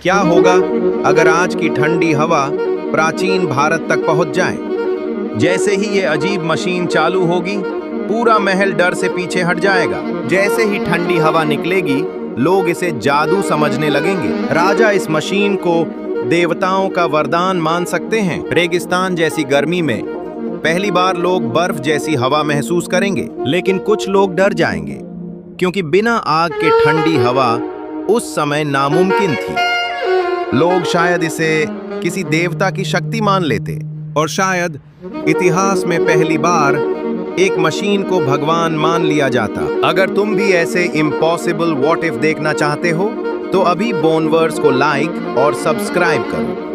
क्या होगा अगर आज की ठंडी हवा प्राचीन भारत तक पहुंच जाए? जैसे ही ये अजीब मशीन चालू होगी, पूरा महल डर से पीछे हट जाएगा। जैसे ही ठंडी हवा निकलेगी, लोग इसे जादू समझने लगेंगे। राजा इस मशीन को देवताओं का वरदान मान सकते हैं। रेगिस्तान जैसी गर्मी में पहली बार लोग बर्फ जैसी हवा महसूस करेंगे, लेकिन कुछ लोग डर जाएंगे क्योंकि बिना आग के ठंडी हवा उस समय नामुमकिन थी। लोग शायद इसे किसी देवता की शक्ति मान लेते और शायद इतिहास में पहली बार एक मशीन को भगवान मान लिया जाता। अगर तुम भी ऐसे इम्पॉसिबल व्हाट इफ देखना चाहते हो तो अभी बोनवर्स को लाइक और सब्सक्राइब करो।